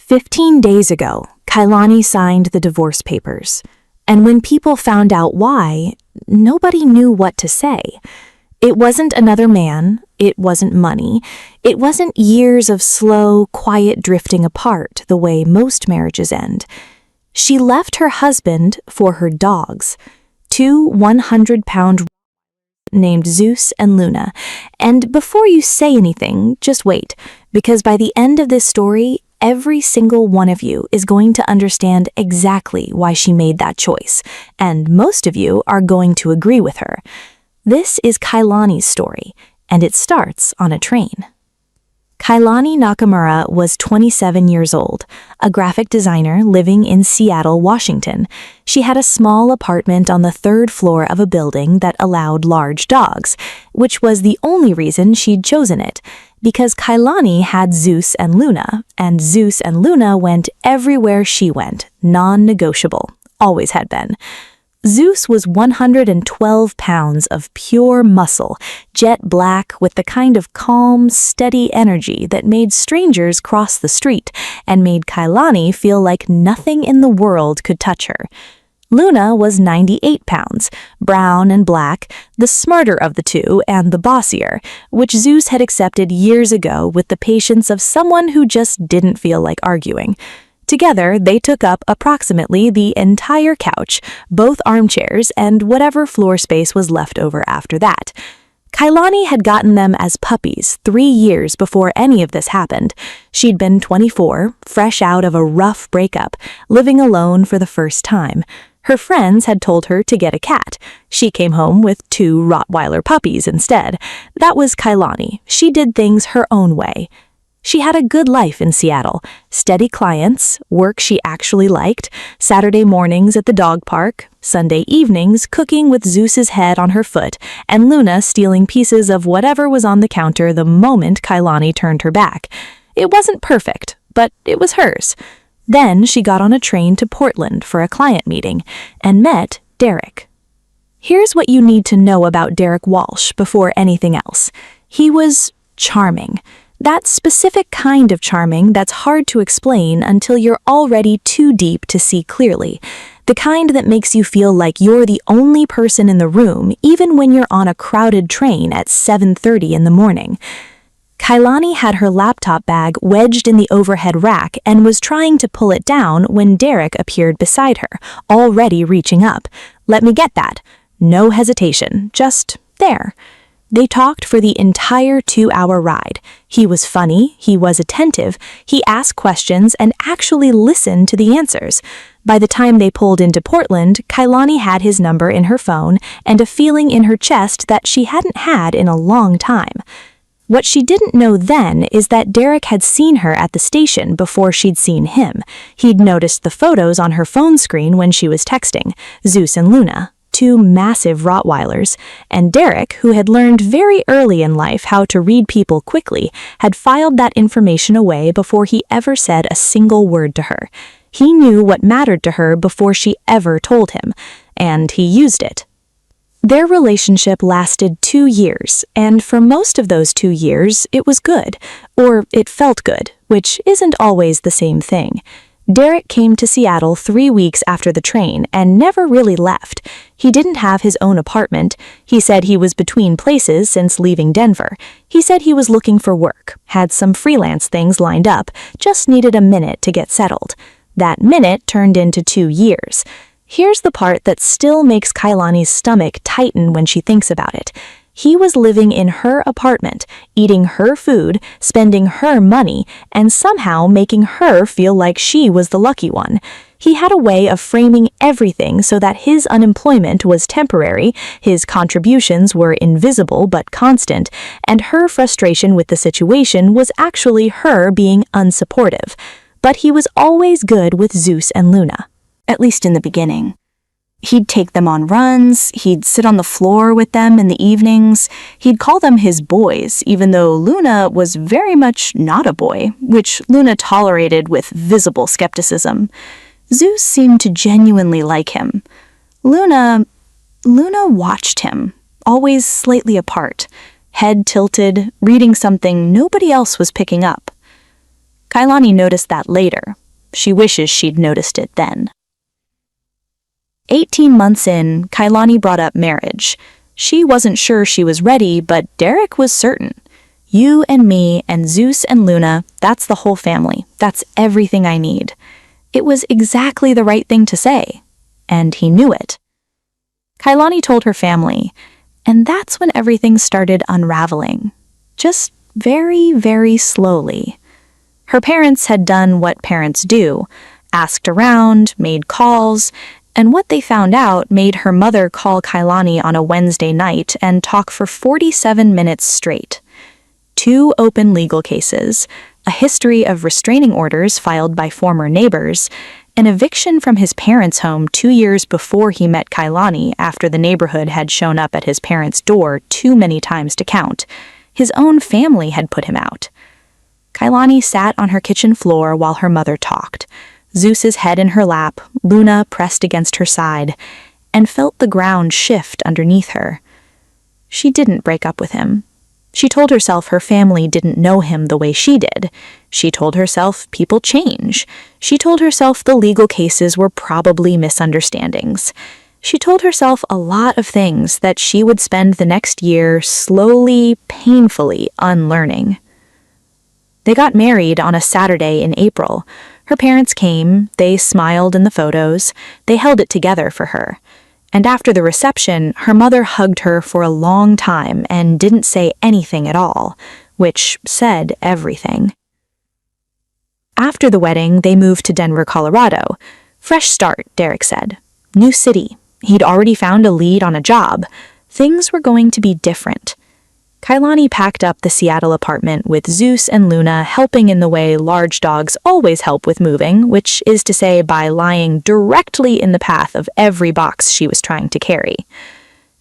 15 days ago, Kailani signed the divorce papers. And when people found out why, nobody knew what to say. It wasn't another man, it wasn't money, it wasn't years of slow, quiet drifting apart the way most marriages end. She left her husband for her dogs, two 100-pound named Zeus and Luna. And before you say anything, just wait, because by the end of this story, every single one of you is going to understand exactly why she made that choice, and most of you are going to agree with her. This is Kailani's story, and it starts on a train. Kailani Nakamura was 27 years old, a graphic designer living in Seattle, Washington. She had a small apartment on the third floor of a building that allowed large dogs, which was the only reason she'd chosen it, because Kailani had Zeus and Luna went everywhere she went, non-negotiable, always had been. Zeus was 112 pounds of pure muscle, jet black with the kind of calm, steady energy that made strangers cross the street and made Kailani feel like nothing in the world could touch her. Luna was 98 pounds, brown and black, the smarter of the two and the bossier, which Zeus had accepted years ago with the patience of someone who just didn't feel like arguing. Together, they took up approximately the entire couch, both armchairs, and whatever floor space was left over after that. Kailani had gotten them as puppies 3 years before any of this happened. She'd been 24, fresh out of a rough breakup, living alone for the first time. Her friends had told her to get a cat. She came home with 2 Rottweiler puppies instead. That was Kailani. She did things her own way. She had a good life in Seattle, steady clients, work she actually liked, Saturday mornings at the dog park, Sunday evenings cooking with Zeus's head on her foot, and Luna stealing pieces of whatever was on the counter the moment Kailani turned her back. It wasn't perfect, but it was hers. Then she got on a train to Portland for a client meeting and met Derek. Here's what you need to know about Derek Walsh before anything else. He was charming. That specific kind of charming that's hard to explain until you're already too deep to see clearly. The kind that makes you feel like you're the only person in the room even when you're on a crowded train at 7:30 in the morning. Kailani had her laptop bag wedged in the overhead rack and was trying to pull it down when Derek appeared beside her, already reaching up. Let me get that. No hesitation, just there. They talked for the entire 2-hour ride. He was funny, he was attentive, he asked questions and actually listened to the answers. By the time they pulled into Portland, Kailani had his number in her phone and a feeling in her chest that she hadn't had in a long time. What she didn't know then is that Derek had seen her at the station before she'd seen him. He'd noticed the photos on her phone screen when she was texting, Zeus and Luna, 2 massive Rottweilers, and Derek, who had learned very early in life how to read people quickly, had filed that information away before he ever said a single word to her. He knew what mattered to her before she ever told him, and he used it. Their relationship lasted 2 years, and for most of those 2 years, it was good, or it felt good, which isn't always the same thing. Derek came to Seattle 3 weeks after the train and never really left. He didn't have his own apartment. He said he was between places since leaving Denver. He said he was looking for work, had some freelance things lined up, just needed a minute to get settled. That minute turned into 2 years. Here's the part that still makes Kailani's stomach tighten when she thinks about it. He was living in her apartment, eating her food, spending her money, and somehow making her feel like she was the lucky one. He had a way of framing everything so that his unemployment was temporary, his contributions were invisible but constant, and her frustration with the situation was actually her being unsupportive. But he was always good with Zeus and Luna, at least in the beginning. He'd take them on runs, he'd sit on the floor with them in the evenings, he'd call them his boys, even though Luna was very much not a boy, which Luna tolerated with visible skepticism. Zeus seemed to genuinely like him. Luna watched him, always slightly apart, head tilted, reading something nobody else was picking up. Kailani noticed that later. She wishes she'd noticed it then. 18 months in, Kailani brought up marriage. She wasn't sure she was ready, but Derek was certain. You and me and Zeus and Luna, that's the whole family. That's everything I need. It was exactly the right thing to say. And he knew it. Kailani told her family, and that's when everything started unraveling. Just very, very slowly. Her parents had done what parents do, asked around, made calls, and what they found out made her mother call Kailani on a Wednesday night and talk for 47 minutes straight. 2 open legal cases, a history of restraining orders filed by former neighbors, an eviction from his parents' home 2 years before he met Kailani after the neighborhood had shown up at his parents' door too many times to count. His own family had put him out. Kailani sat on her kitchen floor while her mother talked, Zeus's head in her lap, Luna pressed against her side, and felt the ground shift underneath her. She didn't break up with him. She told herself her family didn't know him the way she did. She told herself people change. She told herself the legal cases were probably misunderstandings. She told herself a lot of things that she would spend the next year slowly, painfully unlearning. They got married on a Saturday in April. Her parents came, they smiled in the photos, they held it together for her. And after the reception, her mother hugged her for a long time and didn't say anything at all, which said everything. After the wedding, they moved to Denver, Colorado. Fresh start, Derek said. New city. He'd already found a lead on a job. Things were going to be different. Kailani packed up the Seattle apartment with Zeus and Luna helping in the way large dogs always help with moving, which is to say by lying directly in the path of every box she was trying to carry.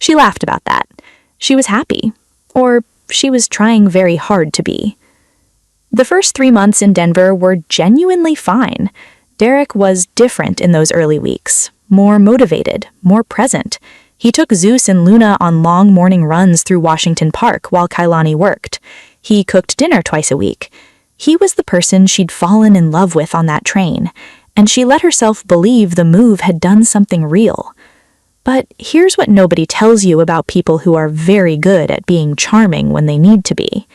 She laughed about that. She was happy. Or she was trying very hard to be. The first 3 months in Denver were genuinely fine. Derek was different in those early weeks, more motivated, more present. He took Zeus and Luna on long morning runs through Washington Park while Kailani worked. He cooked dinner twice a week. He was the person she'd fallen in love with on that train, and she let herself believe the move had done something real. But here's what nobody tells you about people who are very good at being charming when they need to be.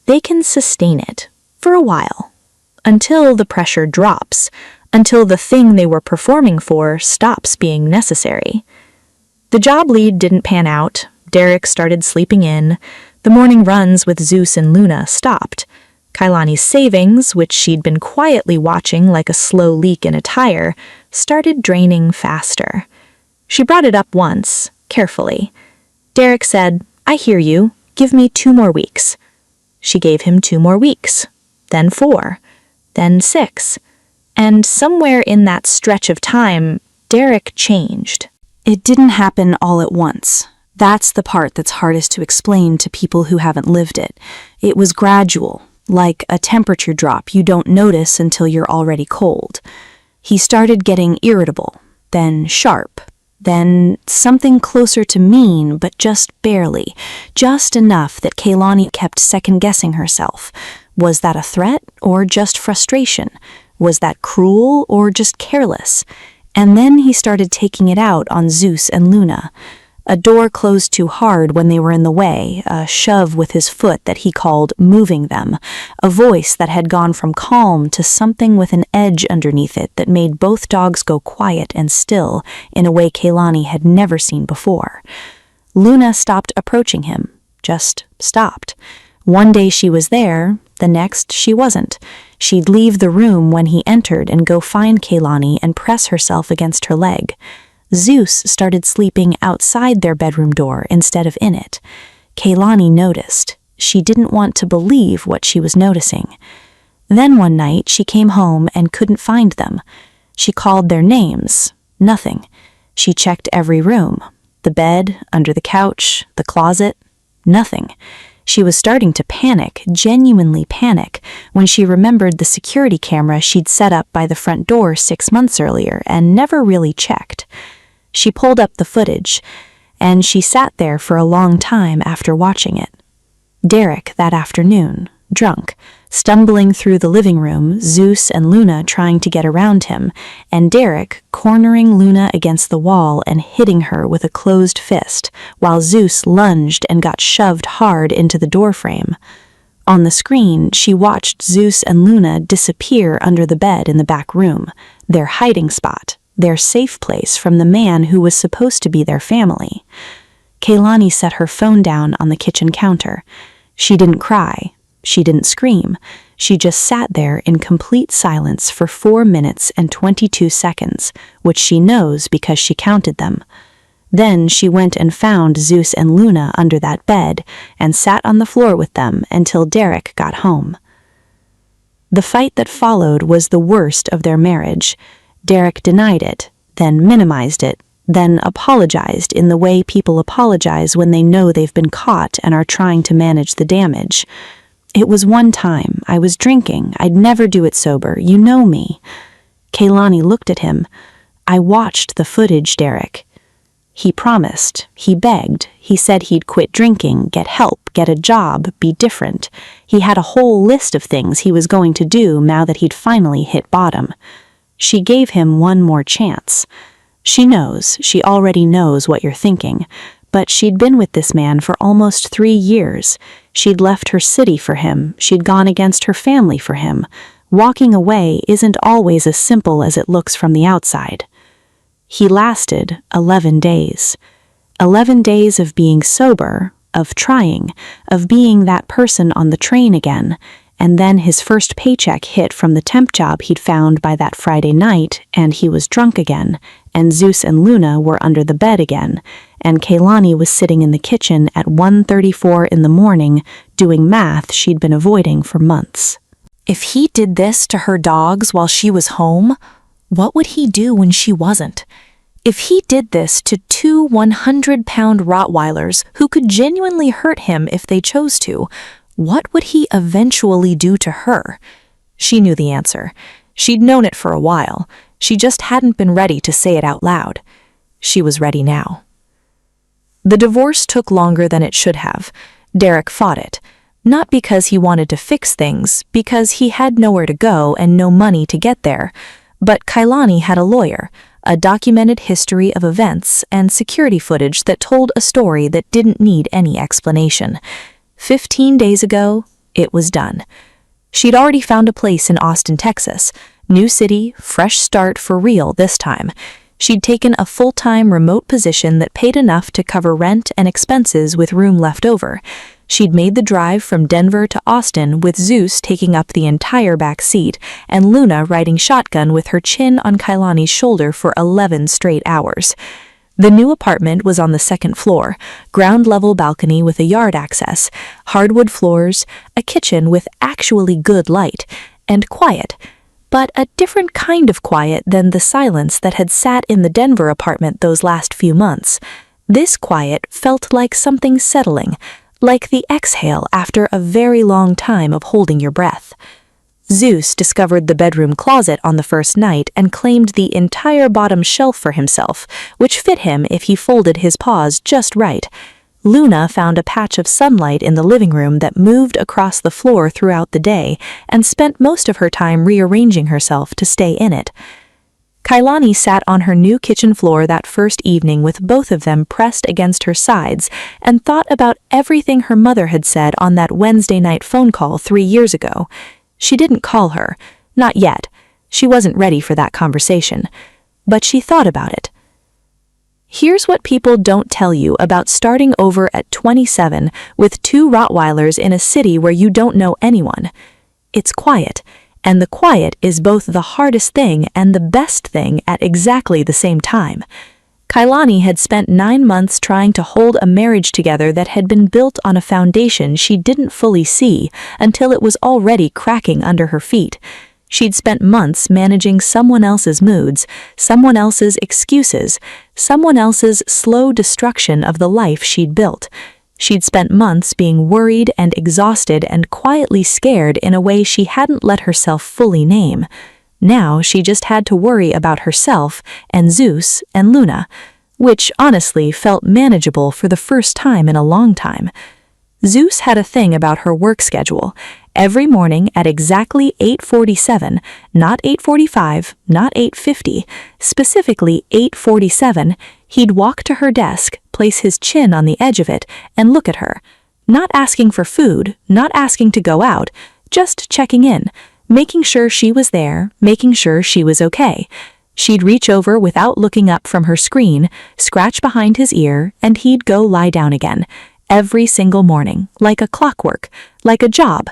They can sustain it, for a while, until the pressure drops, until the thing they were performing for stops being necessary. The job lead didn't pan out. Derek started sleeping in. The morning runs with Zeus and Luna stopped. Kailani's savings, which she'd been quietly watching like a slow leak in a tire, started draining faster. She brought it up once, carefully. Derek said, "I hear you. Give me 2 more weeks." She gave him 2 more weeks, then 4, then 6. And somewhere in that stretch of time, Derek changed. It didn't happen all at once. That's the part that's hardest to explain to people who haven't lived it. It was gradual, like a temperature drop you don't notice until you're already cold. He started getting irritable, then sharp, then something closer to mean, but just barely, just enough that Kailani kept second-guessing herself. Was that a threat or just frustration? Was that cruel or just careless? And then he started taking it out on Zeus and Luna. A door closed too hard when they were in the way, a shove with his foot that he called moving them, a voice that had gone from calm to something with an edge underneath it that made both dogs go quiet and still in a way Kailani had never seen before. Luna stopped approaching him, just stopped. One day she was there, the next she wasn't. She'd leave the room when he entered and go find Kailani and press herself against her leg. Zeus started sleeping outside their bedroom door instead of in it. Kailani noticed. She didn't want to believe what she was noticing. Then one night she came home and couldn't find them. She called their names. Nothing. She checked every room. The bed, under the couch, the closet. Nothing. She was starting to panic, genuinely panic, when she remembered the security camera she'd set up by the front door 6 months earlier and never really checked. She pulled up the footage, and she sat there for a long time after watching it. Derek, that afternoon, drunk, stumbling through the living room, Zeus and Luna trying to get around him, and Derek cornering Luna against the wall and hitting her with a closed fist, while Zeus lunged and got shoved hard into the doorframe. On the screen, she watched Zeus and Luna disappear under the bed in the back room, their hiding spot, their safe place from the man who was supposed to be their family. Kailani set her phone down on the kitchen counter. She didn't cry. She didn't scream. She just sat there in complete silence for 4 minutes and 22 seconds, which she knows because she counted them. Then she went and found Zeus and Luna under that bed and sat on the floor with them until Derek got home. The fight that followed was the worst of their marriage. Derek denied it, then minimized it, then apologized in the way people apologize when they know they've been caught and are trying to manage the damage. "It was one time. I was drinking. I'd never do it sober. You know me." Kailani looked at him. "I watched the footage, Derek." He promised. He begged. He said he'd quit drinking, get help, get a job, be different. He had a whole list of things he was going to do now that he'd finally hit bottom. She gave him one more chance. She knows, she already knows what you're thinking, but she'd been with this man for almost 3 years. She'd left her city for him. She'd gone against her family for him. Walking away isn't always as simple as it looks from the outside. He lasted 11 days. 11 days of being sober, of trying, of being that person on the train again, and then his first paycheck hit from the temp job he'd found by that Friday night, and he was drunk again, and Zeus and Luna were under the bed again, and Kailani was sitting in the kitchen at 1:34 in the morning doing math she'd been avoiding for months. If he did this to her dogs while she was home, what would he do when she wasn't? If he did this to 2 100-pound Rottweilers who could genuinely hurt him if they chose to, what would he eventually do to her? She knew the answer. She'd known it for a while. She just hadn't been ready to say it out loud. She was ready now. The divorce took longer than it should have. Derek fought it. Not because he wanted to fix things, because he had nowhere to go and no money to get there. But Kailani had a lawyer, a documented history of events, and security footage that told a story that didn't need any explanation. 15 days ago, it was done. She'd already found a place in Austin, Texas. New city, fresh start for real this time. She'd taken a full-time remote position that paid enough to cover rent and expenses with room left over. She'd made the drive from Denver to Austin with Zeus taking up the entire back seat and Luna riding shotgun with her chin on Kailani's shoulder for 11 straight hours. The new apartment was on the 2nd floor, ground-level balcony with a yard access, hardwood floors, a kitchen with actually good light, and quiet, but a different kind of quiet than the silence that had sat in the Denver apartment those last few months. This quiet felt like something settling, like the exhale after a very long time of holding your breath. Zeus discovered the bedroom closet on the first night and claimed the entire bottom shelf for himself, which fit him if he folded his paws just right. Luna found a patch of sunlight in the living room that moved across the floor throughout the day and spent most of her time rearranging herself to stay in it. Kailani sat on her new kitchen floor that first evening with both of them pressed against her sides and thought about everything her mother had said on that Wednesday night phone call 3 years ago. She didn't call her. Not yet. She wasn't ready for that conversation. But she thought about it. Here's what people don't tell you about starting over at 27 with 2 Rottweilers in a city where you don't know anyone. It's quiet, and the quiet is both the hardest thing and the best thing at exactly the same time. Kailani had spent 9 months trying to hold a marriage together that had been built on a foundation she didn't fully see until it was already cracking under her feet. She'd spent months managing someone else's moods, someone else's excuses, someone else's slow destruction of the life she'd built. She'd spent months being worried and exhausted and quietly scared in a way she hadn't let herself fully name. Now she just had to worry about herself and Zeus and Luna, which honestly felt manageable for the first time in a long time. Zeus had a thing about her work schedule, Every morning at exactly 8:47, not 8:45, not 8:50, specifically 8:47, he'd walk to her desk, place his chin on the edge of it, and look at her. Not asking for food, not asking to go out, just checking in, making sure she was there, making sure she was okay. She'd reach over without looking up from her screen, scratch behind his ear, and he'd go lie down again. Every single morning, like a clockwork, like a job.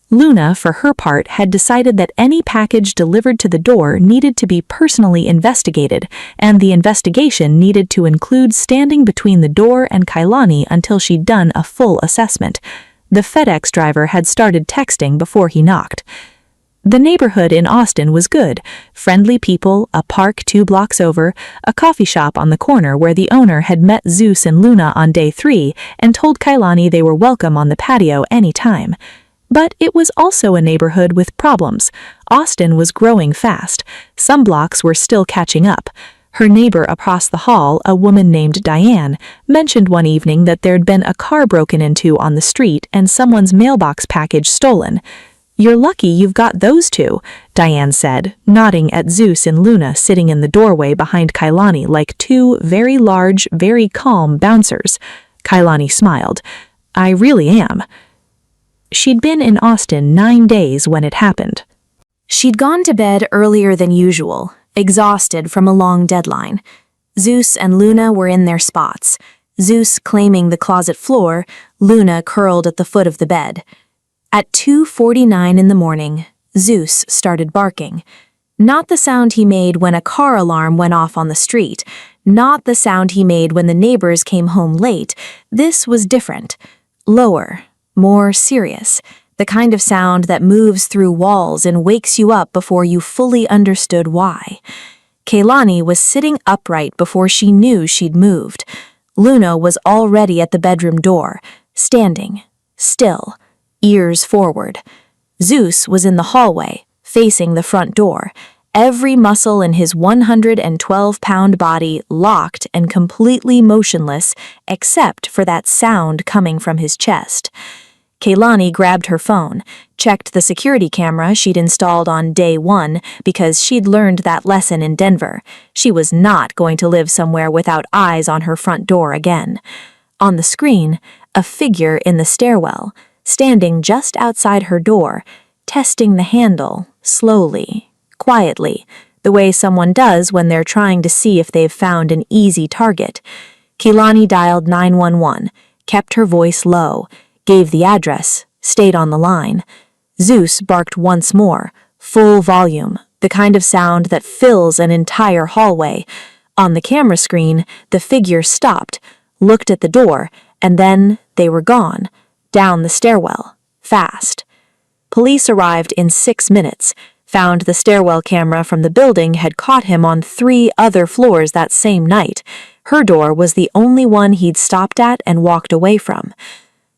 Luna, for her part, had decided that any package delivered to the door needed to be personally investigated, and the investigation needed to include standing between the door and Kailani until she'd done a full assessment. The FedEx driver had started texting before he knocked. The neighborhood in Austin was good. Friendly people, a park 2 blocks over, a coffee shop on the corner where the owner had met Zeus and Luna on day 3 and told Kailani they were welcome on the patio any time. But it was also a neighborhood with problems. Austin was growing fast. Some blocks were still catching up. Her neighbor across the hall, a woman named Diane, mentioned one evening that there'd been a car broken into on the street and someone's mailbox package stolen. "You're lucky you've got those two," Diane said, nodding at Zeus and Luna sitting in the doorway behind Kailani like 2 very large, very calm bouncers. Kailani smiled. "I really am." She'd been in Austin 9 days when it happened. She'd gone to bed earlier than usual, exhausted from a long deadline. Zeus and Luna were in their spots, Zeus claiming the closet floor, Luna curled at the foot of the bed. At 2:49 in the morning, Zeus started barking. Not the sound he made when a car alarm went off on the street, not the sound he made when the neighbors came home late. This was different. Lower, more serious, the kind of sound that moves through walls and wakes you up before you fully understood why. Kailani was sitting upright before she knew she'd moved. Luna was already at the bedroom door, standing, still, ears forward. Zeus was in the hallway, facing the front door, every muscle in his 112-pound body locked and completely motionless except for that sound coming from his chest. Kailani grabbed her phone, checked the security camera she'd installed on day 1 because she'd learned that lesson in Denver. She was not going to live somewhere without eyes on her front door again. On the screen, a figure in the stairwell, standing just outside her door, testing the handle, slowly, quietly, the way someone does when they're trying to see if they've found an easy target. Kailani dialed 911, kept her voice low, gave the address, stayed on the line. Zeus barked once more, full volume, the kind of sound that fills an entire hallway. On the camera screen, the figure stopped, looked at the door, and then they were gone. Down the stairwell, fast. Police arrived in 6 minutes, found the stairwell camera from the building had caught him on 3 other floors that same night. Her door was the only one he'd stopped at and walked away from.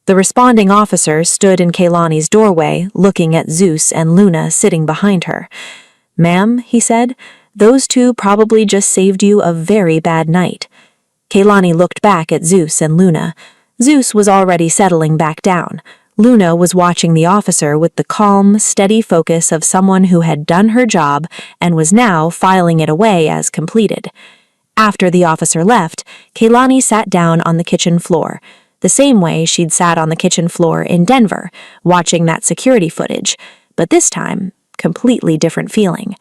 The responding officer stood in Kailani's doorway, looking at Zeus and Luna sitting behind her. "Ma'am," he said, "those 2 probably just saved you a very bad night." Kailani looked back at Zeus and Luna. Zeus was already settling back down. Luna was watching the officer with the calm, steady focus of someone who had done her job and was now filing it away as completed. After the officer left, Kailani sat down on the kitchen floor, the same way she'd sat on the kitchen floor in Denver, watching that security footage, but this time, completely different feeling.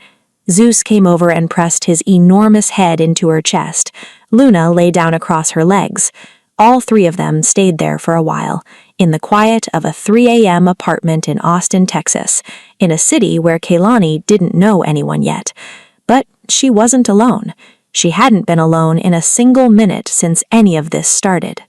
Zeus came over and pressed his enormous head into her chest. Luna lay down across her legs. All 3 of them stayed there for a while, in the quiet of a 3 a.m. apartment in Austin, Texas, in a city where Kailani didn't know anyone yet. But she wasn't alone. She hadn't been alone in a single minute since any of this started.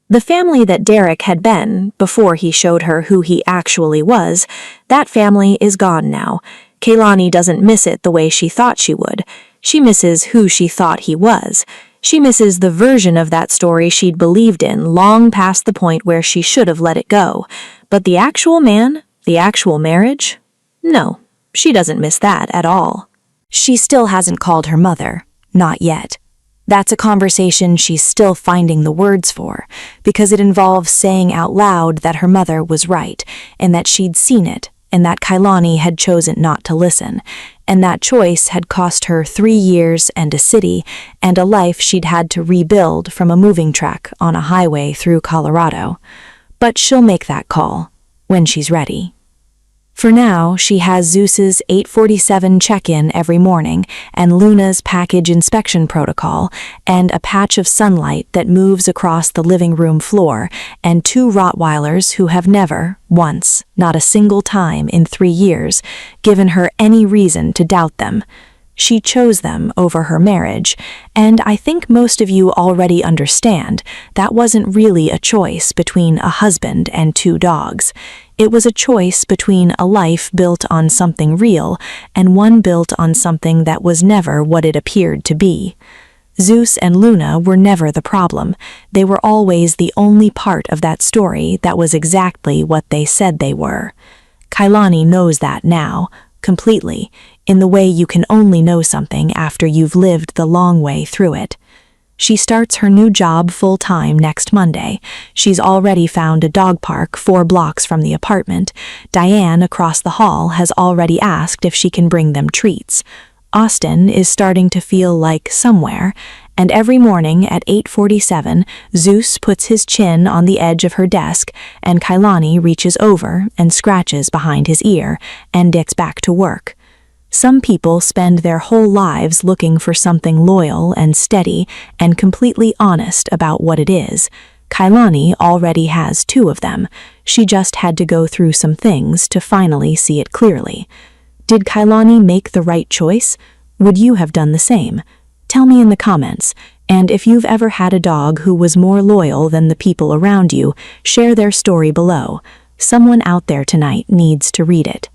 The family that Derek had been, before he showed her who he actually was, that family is gone now. Kailani doesn't miss it the way she thought she would. She misses who she thought he was. She misses the version of that story she'd believed in long past the point where she should have let it go. But the actual man, the actual marriage? No, she doesn't miss that at all. She still hasn't called her mother. Not yet. That's a conversation she's still finding the words for, because it involves saying out loud that her mother was right, and that she'd seen it, and that Kailani had chosen not to listen, and that choice had cost her 3 years and a city, and a life she'd had to rebuild from a moving truck on a highway through Colorado. But she'll make that call, when she's ready. For now, she has Zeus's 8:47 check-in every morning, and Luna's package inspection protocol, and a patch of sunlight that moves across the living room floor, and 2 Rottweilers who have never, once, not a single time in 3 years, given her any reason to doubt them. She chose them over her marriage, and I think most of you already understand that wasn't really a choice between a husband and 2 dogs. It was a choice between a life built on something real and one built on something that was never what it appeared to be. Zeus and Luna were never the problem. They were always the only part of that story that was exactly what they said they were. Kailani knows that now, completely, in the way you can only know something after you've lived the long way through it. She starts her new job full-time next Monday. She's already found a dog park 4 blocks from the apartment. Diane across the hall has already asked if she can bring them treats. Austin is starting to feel like somewhere, and every morning at 8:47, Zeus puts his chin on the edge of her desk, and Kailani reaches over and scratches behind his ear and gets back to work. Some people spend their whole lives looking for something loyal and steady and completely honest about what it is. Kailani already has 2 of them. She just had to go through some things to finally see it clearly. Did Kailani make the right choice? Would you have done the same? Tell me in the comments, and if you've ever had a dog who was more loyal than the people around you, share their story below. Someone out there tonight needs to read it.